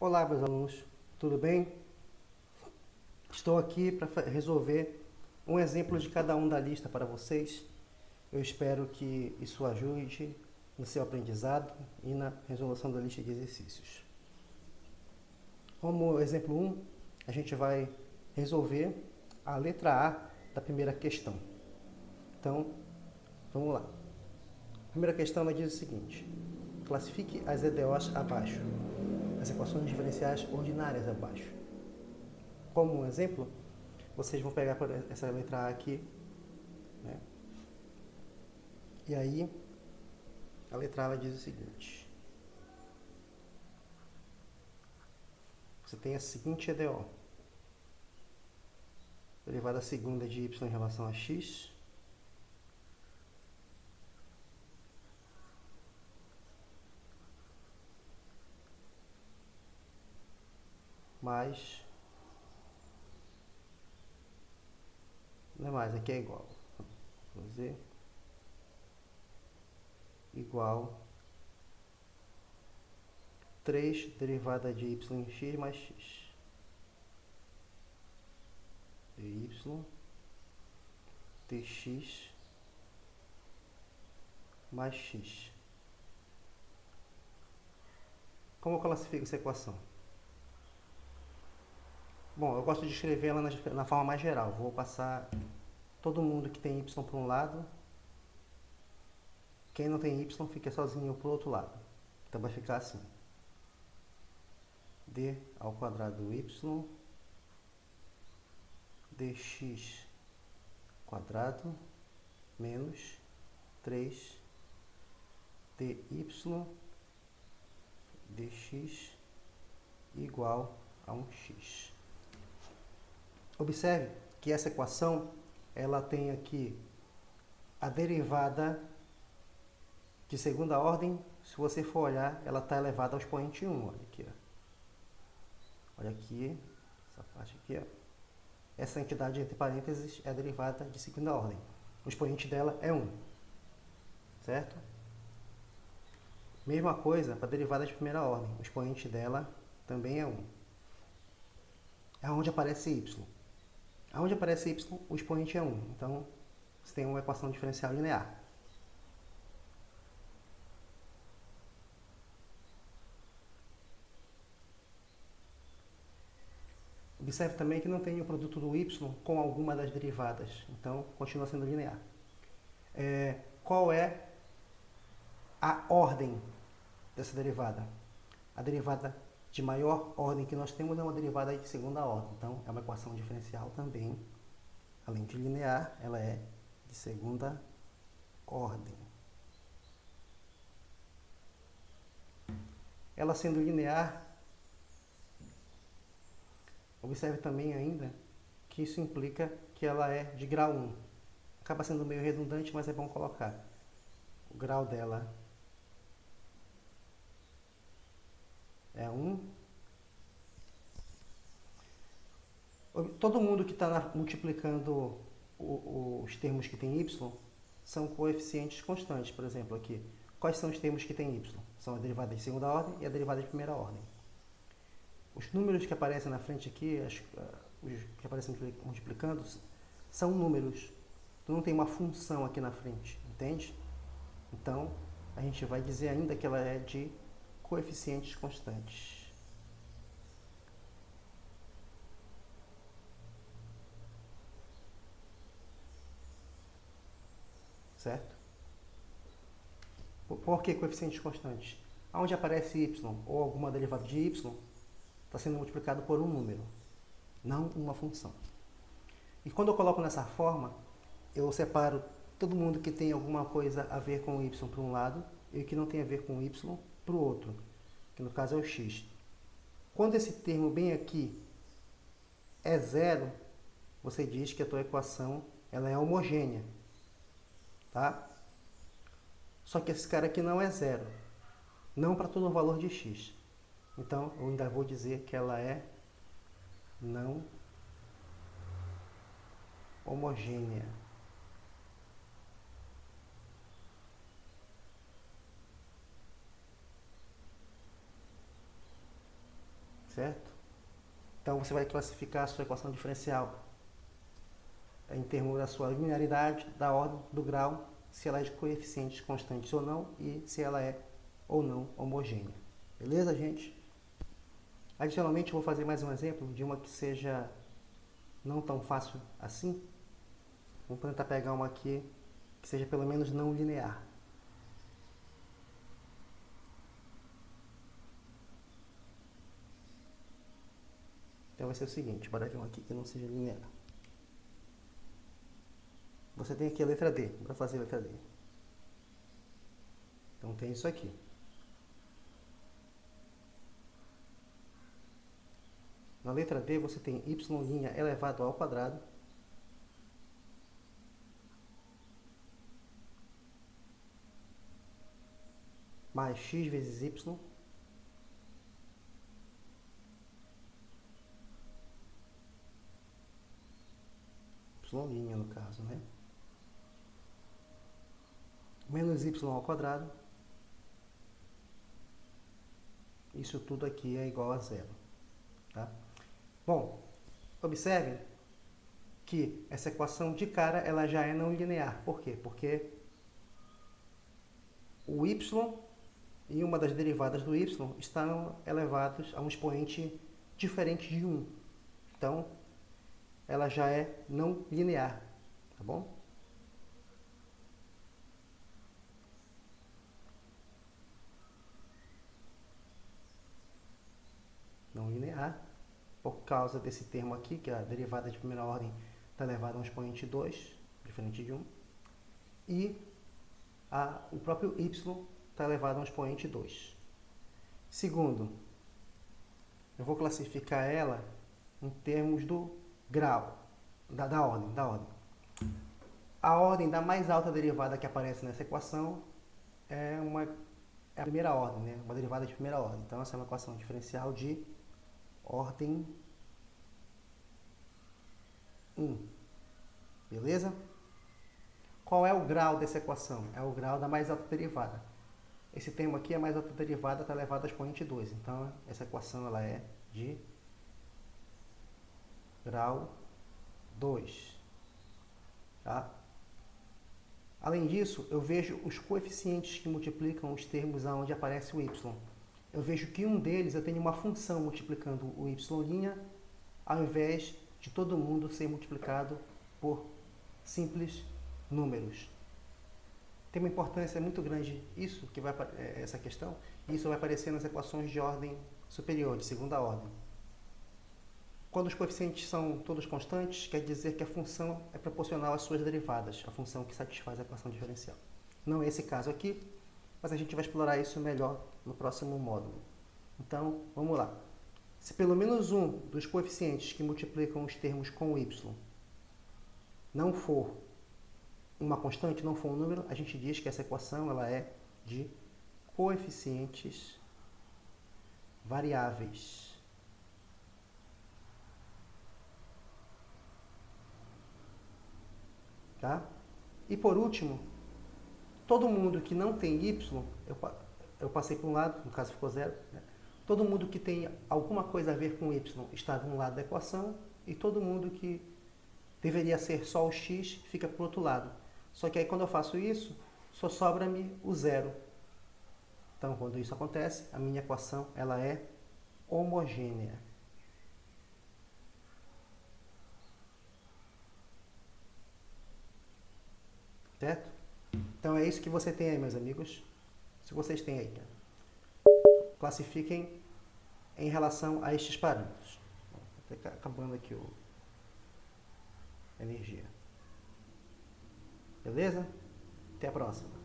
Olá, meus alunos, tudo bem? Estou aqui para resolver um exemplo de cada um da lista para vocês. Eu espero que isso ajude no seu aprendizado e na resolução da lista de exercícios. Como exemplo 1, a gente vai resolver a letra A da primeira questão. Então, vamos lá. A primeira questão ela diz o seguinte: classifique as EDOs abaixo, as equações diferenciais ordinárias abaixo. Como um exemplo, vocês vão pegar essa letra A aqui, né? E aí, a letra A ela diz o seguinte: você tem a seguinte EDO, derivada segunda de y em relação a x, mais, não é mais, aqui é igual, vou dizer, igual 3 derivada de y em x mais x. dy dx mais x. Como eu classifico essa equação? Bom, eu gosto de escrever ela na forma mais geral. Vou passar todo mundo que tem y para um lado. Quem não tem y fica sozinho para o outro lado. Então vai ficar assim: d ao quadrado y dx quadrado menos 3 dy dx igual a 1x. Observe que essa equação ela tem aqui a derivada de segunda ordem. Se você for olhar, ela está elevada ao expoente 1. Olha aqui, ó. Olha aqui, essa parte aqui, ó. Essa entidade entre parênteses é a derivada de segunda ordem. O expoente dela é 1. Certo? Mesma coisa para a derivada de primeira ordem. O expoente dela também é 1. É onde aparece y. Aonde aparece y, o expoente é 1. Então, você tem uma equação diferencial linear. Observe também que não tem o produto do y com alguma das derivadas. Então, continua sendo linear. Qual é a ordem dessa derivada? A derivada de maior ordem que nós temos é uma derivada de segunda ordem. Então, é uma equação diferencial também. Além de linear, ela é de segunda ordem. Ela sendo linear, observe também ainda que isso implica que ela é de grau 1. Acaba sendo meio redundante, mas é bom colocar. O grau dela é 1. Todo mundo que está multiplicando os termos que tem y são coeficientes constantes. Por exemplo, aqui, quais são os termos que tem y? São a derivada de segunda ordem e a derivada de primeira ordem. Os números que aparecem na frente aqui, os que aparecem multiplicando, são números. Então não tem uma função aqui na frente, entende? Então, a gente vai dizer ainda que ela é de coeficientes constantes. Certo? Por que coeficientes constantes? Onde aparece y ou alguma derivada de y, está sendo multiplicado por um número, não uma função. E quando eu coloco nessa forma, eu separo todo mundo que tem alguma coisa a ver com y para um lado e que não tem a ver com y para o outro, que no caso é o x. Quando esse termo bem aqui é zero, você diz que a tua equação ela é homogênea. Tá? Só que esse cara aqui não é zero. Não para todo o valor de x. Então, eu ainda vou dizer que ela é não homogênea. certo? Então você vai classificar a sua equação diferencial em termos da sua linearidade, da ordem, do grau, se ela é de coeficientes constantes ou não e se ela é ou não homogênea. Beleza, gente? Adicionalmente, eu vou fazer mais um exemplo de uma que seja não tão fácil assim. Vamos tentar pegar uma aqui que seja pelo menos não linear. Então vai ser o seguinte, bora ver uma aqui que não seja linear. Você tem aqui a letra D, bora fazer a letra D. Então tem isso aqui. Na letra D você tem y' elevado ao quadrado mais x vezes y y' no caso, né? Menos y ao quadrado. Isso tudo aqui é igual a zero, tá? Bom, observe que essa equação de cara ela já é não linear. Por quê? Porque o y e uma das derivadas do y estão elevados a um expoente diferente de 1. Então, ela já é não linear, tá bom? Não linear, por causa desse termo aqui, que a derivada de primeira ordem está elevada a um expoente 2, diferente de 1, e o próprio y está elevado a um expoente 2. Segundo, eu vou classificar ela em termos do grau, da ordem. A ordem da mais alta derivada que aparece nessa equação é a primeira ordem, né? Uma derivada de primeira ordem. Então, essa é uma equação diferencial de ordem 1. Beleza? Qual é o grau dessa equação? É o grau da mais alta derivada. Esse termo aqui, a mais alta derivada, está elevado ao expoente 2. Então, essa equação ela é de grau 2. Tá? Além disso, eu vejo os coeficientes que multiplicam os termos aonde aparece o y. Eu vejo que um deles eu tenho uma função multiplicando o y' ao invés de todo mundo ser multiplicado por simples números. Tem uma importância muito grande essa questão, e isso vai aparecer nas equações de ordem superior, de segunda ordem. Quando os coeficientes são todos constantes, quer dizer que a função é proporcional às suas derivadas, a função que satisfaz a equação diferencial. Não é esse caso aqui, mas a gente vai explorar isso melhor no próximo módulo. Então, vamos lá. Se pelo menos um dos coeficientes que multiplicam os termos com y não for uma constante, não for um número, a gente diz que essa equação ela é de coeficientes variáveis. Tá? E por último, todo mundo que não tem y, eu passei para um lado, no caso ficou zero, né? Todo mundo que tem alguma coisa a ver com y está de um lado da equação, e todo mundo que deveria ser só o x fica para o outro lado. Só que aí quando eu faço isso, só sobra-me o zero. Então, quando isso acontece, a minha equação ela é homogênea. Certo? Então é isso que você tem aí, meus amigos. Se vocês têm aí, classifiquem em relação a estes parâmetros. Está acabando aqui a energia. Beleza? Até a próxima.